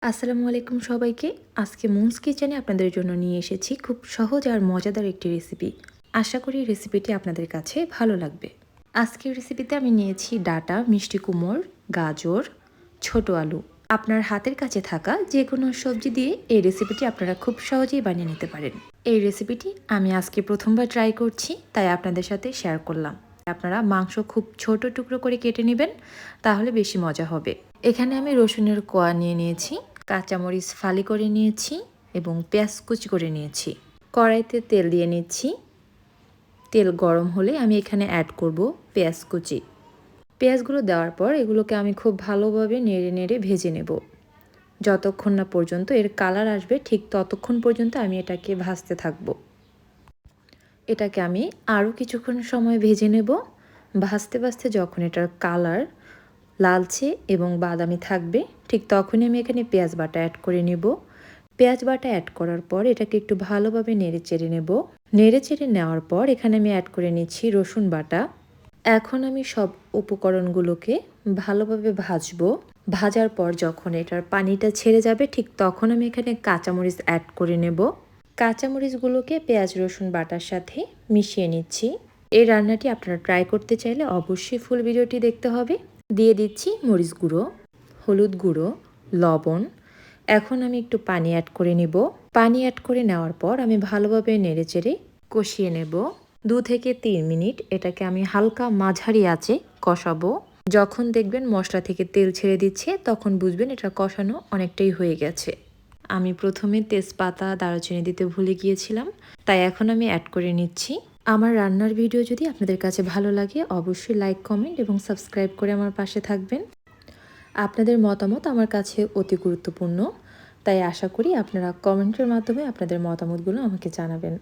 আসসালামু আলাইকুম সবাইকে। আজকে মুনস কিচেনে আপনাদের জন্য নিয়ে এসেছি খুব সহজ আর মজাদার একটি রেসিপি। আশা করি রেসিপিটি আপনাদের কাছে ভালো লাগবে। আজকের রেসিপিতে আমি নিয়েছি ডাঁটা, মিষ্টি কুমড়, গাজর, ছোট আলু। আপনার হাতের কাছে থাকা যে কোনো সবজি দিয়ে এই রেসিপিটি আপনারা খুব সহজেই বানিয়ে নিতে পারেন। এই রেসিপিটি আমি আজকে প্রথমবার ট্রাই করছি, তাই আপনাদের সাথে শেয়ার করলাম। আপনারা মাংস খুব ছোট টুকরো করে কেটে নেবেন, তাহলে বেশি মজা হবে। এখানে আমি রসুনের কোয়া নিয়ে নিয়েছি, কাঁচামরিচ ফালি করে নিয়েছি এবং পেঁয়াজ কুচি করে নিয়েছি। কড়াইতে তেল দিয়ে নিচ্ছি। তেল গরম হলে আমি এখানে অ্যাড করব পেঁয়াজ কুচি। পেঁয়াজগুলো দেওয়ার পর এগুলোকে আমি খুব ভালোভাবে নেড়ে নেড়ে ভেজে নেব। যতক্ষণ না পর্যন্ত এর কালার আসবে ঠিক ততক্ষণ পর্যন্ত আমি এটাকে ভাজতে থাকব। এটাকে আমি আরও কিছুক্ষণ সময় ভেজে নেব। ভাজতে ভাজতে যখন এটার কালার লালচে এবং বাদামি থাকবে ঠিক তখনই আমি এখানে পেঁয়াজ বাটা অ্যাড করে নেব। পেঁয়াজ বাটা অ্যাড করার পর এটাকে একটু ভালোভাবে নেড়ে চেড়ে নেব। নেড়ে চেড়ে নেওয়ার পর এখানে আমি অ্যাড করে নিচ্ছি রসুন বাটা। এখন আমি সব উপকরণগুলোকে ভালোভাবে ভাজবো। ভাজার পর যখন এটার পানিটা ছেড়ে যাবে ঠিক তখন আমি এখানে কাঁচামরিচ অ্যাড করে নেব। কাঁচামরিচগুলোকে পেঁয়াজ রসুন বাটার সাথে মিশিয়ে নিচ্ছি। এই রান্নাটি আপনারা ট্রাই করতে চাইলে অবশ্যই ফুল ভিডিওটি দেখতে হবে। দিয়ে দিচ্ছি মরিচ গুঁড়ো, হলুদ গুঁড়ো, লবণ। এখন আমি একটু পানি অ্যাড করে নেব। পানি অ্যাড করে নেওয়ার পর আমি ভালোভাবে নেড়েচেড়ে কষিয়ে নেব। 2 থেকে 3 মিনিট এটাকে আমি হালকা মাঝারি আঁচে কষাবো। যখন দেখবেন মশলা থেকে তেল ছেড়ে দিচ্ছে তখন বুঝবেন এটা কষানো অনেকটাই হয়ে গেছে। আমি প্রথমে তেজপাতা দারুচিনি দিতে ভুলে গিয়েছিলাম, তাই এখন আমি অ্যাড করে নিচ্ছি। আমার রান্নার ভিডিও যদি আপনাদের কাছে ভালো লাগে অবশ্যই লাইক, কমেন্ট এবং সাবস্ক্রাইব করে আমার পাশে থাকবেন। আপনাদের মতামত আমার কাছে অতি গুরুত্বপূর্ণ, তাই আশা করি আপনারা কমেন্টের মাধ্যমে আপনাদের মতামতগুলো আমাকে জানাবেন।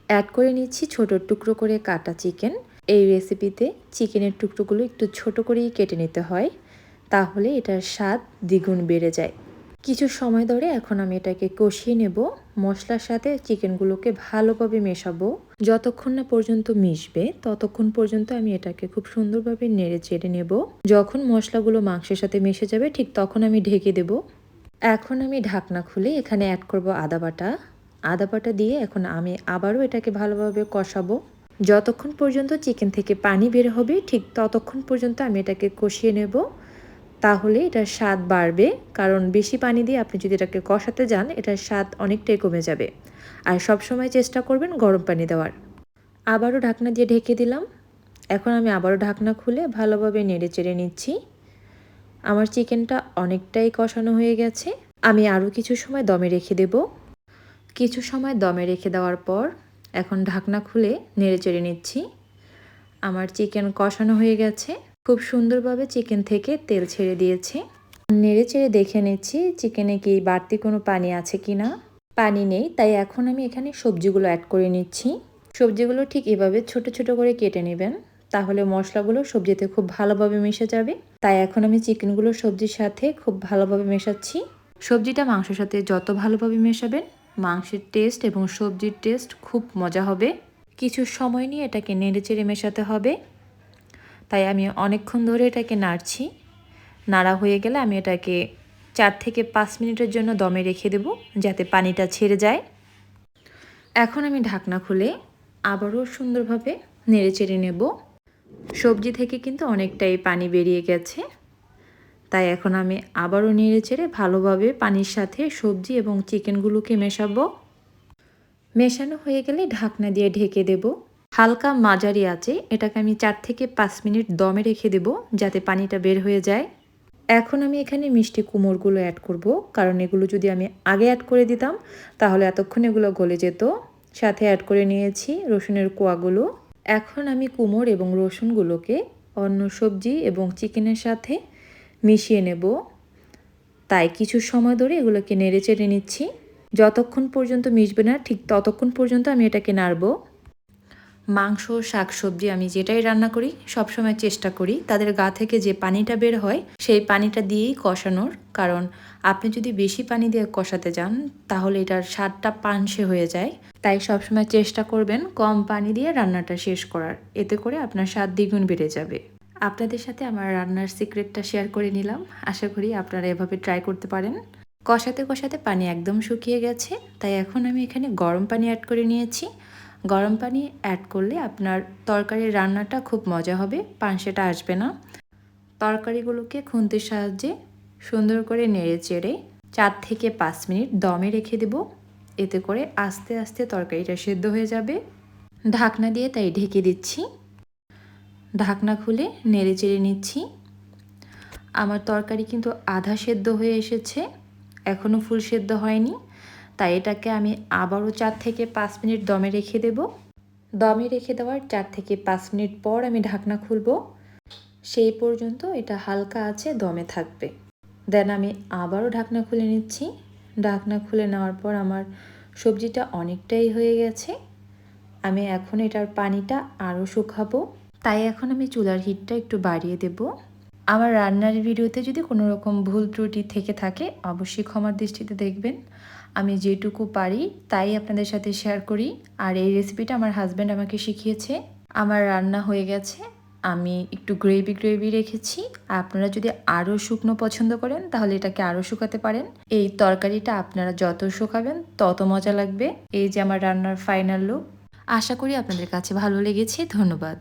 অ্যাড করে নিচ্ছি ছোট টুকরো করে কাটা চিকেন। এই রেসিপিতে চিকেনের টুকরোগুলো একটু ছোট করেই কেটে নিতে হয়, তাহলে এটার স্বাদ দ্বিগুণ বেড়ে যায়। কিছু সময় ধরে এখন আমি এটাকে কষিয়ে নেব। মশলার সাথে চিকেনগুলোকে ভালোভাবে মেশাবো। যতক্ষণ না পর্যন্ত মিশবে ততক্ষণ পর্যন্ত আমি এটাকে খুব সুন্দরভাবে নেড়ে চেড়ে নেব। যখন মশলাগুলো মাংসের সাথে মিশে যাবে ঠিক তখন আমি ঢেকে দেব। এখন আমি ঢাকনা খুলে এখানে অ্যাড করব আদা বাটা। আদা বাটা দিয়ে এখন আমি আবারও এটাকে ভালোভাবে কষাবো। যতক্ষণ পর্যন্ত চিকেন থেকে পানি বের হবে ঠিক ততক্ষণ পর্যন্ত আমি এটাকে কষিয়ে নেব। তাহলে এটার স্বাদ বাড়বে, কারণ বেশি পানি দিয়ে আপনি যদি এটাকে কষাতে যান এটার স্বাদ অনেকটাই কমে যাবে। আর সব সময় চেষ্টা করবেন গরম পানি দেওয়ার। আবারও ঢাকনা দিয়ে ঢেকে দিলাম। এখন আমি আবারও ঢাকনা খুলে ভালোভাবে নেড়ে চেড়ে নিচ্ছি। আমার চিকেনটা অনেকটাই কষানো হয়ে গেছে। আমি আরও কিছু সময় দমে রেখে দেব। কিছু সময় দমে রেখে দেওয়ার পর এখন ঢাকনা খুলে নেড়ে চেড়ে নিচ্ছি। আমার চিকেন কষানো হয়ে গেছে। খুব সুন্দরভাবে চিকেন থেকে তেল ছেড়ে দিয়েছে। নেড়ে চেড়ে দেখে নিচ্ছি চিকেনে কি বাড়তি কোনো পানি আছে কি না। পানি নেই, তাই এখন আমি এখানে সবজিগুলো অ্যাড করে নিচ্ছি। সবজিগুলো ঠিক এভাবে ছোট ছোট করে কেটে নেবেন, তাহলে মশলাগুলো সবজিতে খুব ভালোভাবে মিশে যাবে। তাই এখন আমি চিকেনগুলো সবজির সাথে খুব ভালোভাবে মেশাচ্ছি। সবজিটা মাংসের সাথে যত ভালোভাবে মেশাবেন মাংসের টেস্ট এবং সবজির টেস্ট খুব মজা হবে। কিছু সময় নিয়ে এটাকে নেড়ে চেড়ে মেশাতে হবে, তাই আমি অনেকক্ষণ ধরে এটাকে নাড়ছি। নাড়া হয়ে গেলে আমি এটাকে 4 থেকে 5 মিনিটের জন্য দমে রেখে দেব, যাতে পানিটা ছেড়ে যায়। এখন আমি ঢাকনা খুলে আবারও সুন্দরভাবে নেড়ে চেড়ে নেব। সবজি থেকে কিন্তু অনেকটাই পানি বেরিয়ে গেছে, তাই এখন আমি আবারও নেড়ে চেড়ে ভালোভাবে পানির সাথে সবজি এবং চিকেনগুলোকে মেশাবো। মেশানো হয়ে গেলে ঢাকনা দিয়ে ঢেকে দেব। হালকা মাঝারি আঁচে এটাকে আমি 4 থেকে 5 মিনিট দমে রেখে দেব, যাতে পানিটা বের হয়ে যায়। এখন আমি এখানে মিষ্টি কুমড়োগুলো অ্যাড করব, কারণ এগুলো যদি আমি আগে অ্যাড করে দিতাম তাহলে এতক্ষণ এগুলো গলে যেত। সাথে অ্যাড করে নিয়েছি রসুনের কোয়াগুলো। এখন আমি কুমড়ো এবং রসুনগুলোকে অন্য সবজি এবং চিকেনের সাথে মিশিয়ে নেব, তাই কিছু সময় ধরে এগুলোকে নেড়ে চেড়ে নিচ্ছি। যতক্ষণ পর্যন্ত মিশবে না ঠিক ততক্ষণ পর্যন্ত আমি এটাকে নাড়ব। মাংস, শাকসবজি আমি যেটাই রান্না করি সবসময় চেষ্টা করি তাদের গা থেকে যে পানিটা বের হয় সেই পানিটা দিয়েই কষানোর, কারণ আপনি যদি বেশি পানি দিয়ে কষাতে যান তাহলে এটার স্বাদটা পানসে হয়ে যায়। তাই সবসময় চেষ্টা করবেন কম পানি দিয়ে রান্নাটা শেষ করার, এতে করে আপনার স্বাদ দ্বিগুণ বেড়ে যাবে। আপনাদের সাথে আমার রান্নার সিক্রেটটা শেয়ার করে নিলাম। আশা করি আপনারা এভাবে ট্রাই করতে পারেন। কষাতে কষাতে পানি একদম শুকিয়ে গেছে, তাই এখন আমি এখানে গরম পানি অ্যাড করে নিয়েছি। গরম পানি অ্যাড করলে আপনার তরকারির রান্নাটা খুব মজা হবে, পানসেটা আসবে না। তরকারিগুলোকে খুন্তির সাহায্যে সুন্দর করে নেড়ে চেড়ে 4 থেকে 5 মিনিট দমে রেখে দেব। এতে করে আস্তে আস্তে তরকারিটা সেদ্ধ হয়ে যাবে। ঢাকনা দিয়ে তাই ঢেকে দিচ্ছি। ঢাকনা খুলে নেড়ে চেড়ে নিচ্ছি। আমার তরকারি কিন্তু আধা সেদ্ধ হয়ে এসেছে, এখনও ফুল সেদ্ধ হয়নি, তাই এটাকে আমি আবারও 4 থেকে 5 মিনিট দমে রেখে দেব। দমে রেখে দেওয়ার 4 থেকে 5 মিনিট পর আমি ঢাকনা খুলব। সেই পর্যন্ত এটা হালকা আছে দমে থাকবে। দেন আমি আবারও ঢাকনা খুলে নিচ্ছি। ঢাকনা খুলে নেওয়ার পর আমার সবজিটা অনেকটাই হয়ে গেছে। আমি এখন এটার পানিটা আরও শুকাবো, তাই এখন আমি চুলার হিটটা একটু বাড়িয়ে দেব। আমার রান্নার ভিডিওতে যদি কোনো রকম ভুল ত্রুটি থেকে থাকে অবশ্যই ক্ষমার দৃষ্টিতে দেখবেন। আমি যেটুকু পারি তাই আপনাদের সাথে শেয়ার করি। আর এই রেসিপিটা আমার হাজব্যান্ড আমাকে শিখিয়েছে। আমার রান্না হয়ে গেছে, আমি একটু গ্রেভি গ্রেভি রেখেছি। আপনারা যদি আরও শুকনো পছন্দ করেন তাহলে এটাকে আরও শুকাতে পারেন। এই তরকারিটা আপনারা যত শুকাবেন তত মজা লাগবে। এই যে আমার রান্নার ফাইনাল লুক। আশা করি আপনাদের কাছে ভালো লেগেছে। ধন্যবাদ।